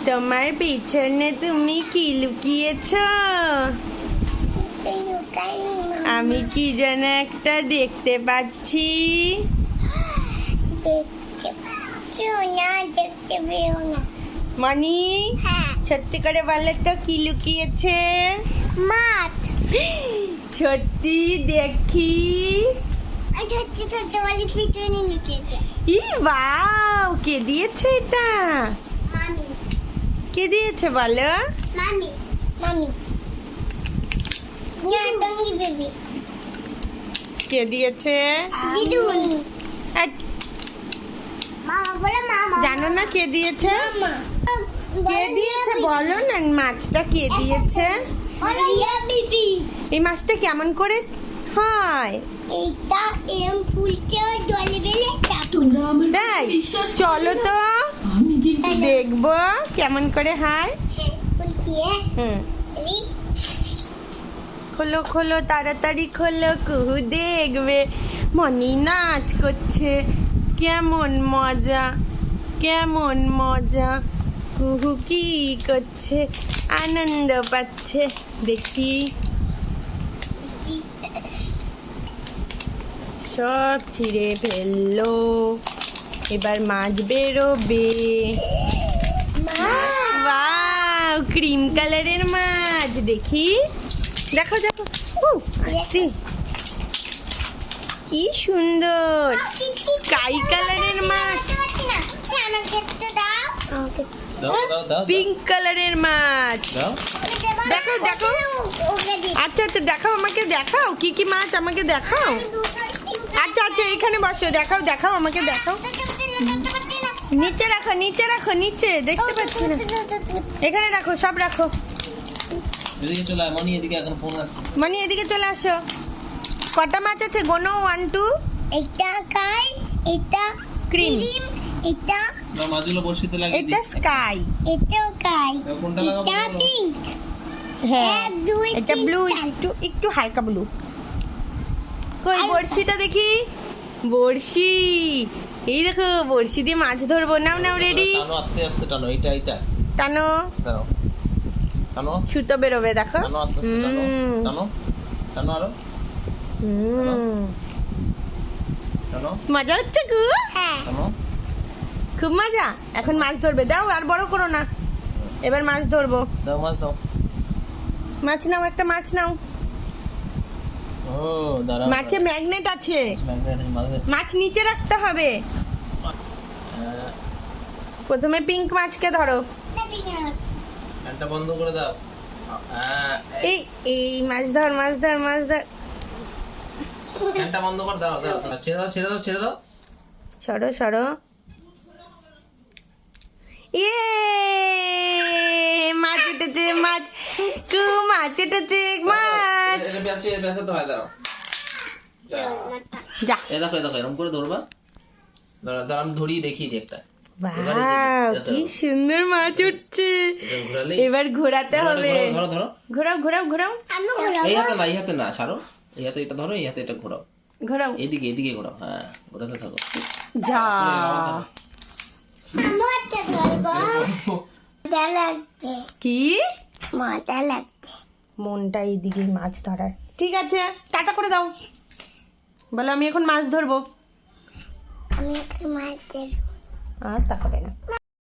তোমার পিছনে তুমি কি লুকিয়েছ? আমি কি যেন একটা দেখতে পাচ্ছি। মনি, সত্যি করে বলো তো কি লুকিয়েছে? মাছ। সত্যি দেখি। পিছনে লুকিয়েছে। ই বাও, কে দিয়েছে এটা? মামি। কে দিয়েছে বলো? মামি। মামি। না টঙ্গি বেবি। কে দিয়েছে? দিদুন। আই, মামা বলে মামা। জানো না কে দিয়েছে? মামা। কে দিয়েছে বলো না, মাছটা কে দিয়েছে? রিয়া বেবি। এই মাছটা কেমন করে হয়? এইটা এরম ফুলছে জলে বেলে তাই চলো তো দেখবো কেমন করে হয়। হুম, খোলো খোলো তাড়াতাড়ি খোলো, কুহু দেখবে মনি নাচ করছে। কেমন মজা, কেমন মজা। কুহু কি করছে? আনন্দ পাচ্ছে। দেখি সব ছিঁড়ে ফেললো। এবার মাছ বেরোবে। ওয়াও, ক্রিম কালারের মাছ। দেখি, দেখো দেখো, আসছি। কি সুন্দর স্কাই কালারের মাছ, পিঙ্ক কালারের মাছ। দেখো দেখো, আচ্ছা আচ্ছা দেখাও, আমাকে দেখাও কি কি মাছ আমাকে দেখাও। আচ্ছা আচ্ছা এখানে বসো, দেখাও দেখাও আমাকে দেখাও। নিচে রাখো নিচে রাখো, নিচে দেখতে পাচ্ছি না। এখানে রাখো, সব রাখো। মনি এদিকে চলে আসো। কটা মাছ আছে গোনো? 1 2। এটা কাই, এটা ক্রিম, এটা এটা স্কাই, এটাও কাই, এটা পিঙ্ক। হ্যাঁ 1 2 এটা ব্লু, একটু একটু হালকা ব্লু। কই বড়শিটা দেখি? বড়শি, এই দেখো বড়শি দিয়ে মাছ ধরবো। নাও নাও, রেডি? আস্তে আস্তে টানো, এইটা এইটা টানো, টানো টানো সুতো বেরোবে দেখো। টানো, আস্তে আস্তে টানো, টানো টানো আরো টানো, মজা হচ্ছে গো। হ্যাঁ টানো। খুব মজা। এখন মাছ ধরবে, দাও আর বড় করো না। এবার মাছ ধরবো। দাও মাছ দাও। মাছ নাও, একটা মাছ নাও। ও দাঁড়াও, মাছে ম্যাগনেট আছে, মাছ মাছ নিচে রাখতে হবে। প্রথমে পিঙ্ক মাছকে ধরো। ফ্যানটা বন্ধ করে দাও। এই এই মাছ ধর মাছ ধর মাছ ধর। ফ্যানটা বন্ধ করে দাও, দাও ছেড়ে দাও ছেড়ে দাও ছেড়ে দাও। সরো সরো। ইয়ে, মাছ উঠেছে, মাছ মাছ উঠেছে, মাছ। বেঁচে তো হয়, দাও। যা, এ দেখো, এ দেখো এরকম করে ধরবা। দাঁড়া দাঁড়া, আমি ধরিয়ে দেখিয়ে দিই একটা। বাহ, কি সুন্দর মাছ উঠছে। এবার ঘোরাতে হবে। ধরো ধরো, ঘোরাও ঘোরাও ঘোরাও এই হাতে না, এই হাতে না, ছাড়ো। এই হাতে এটা ধরো, এই হাতে এটা ঘোরাও। ঘোরাও। এইদিকে এইদিকে ঘোরাও, হ্যাঁ ঘোরাতে থাকো। যা, কি মজা লাগছে। মনটা এইদিকে মাছ ধরার। ঠিক আছে, টাটা করে দাও। বলো আমি এখন মাছ ধরবো। আমি একটা মাছ আর তাকাবে না।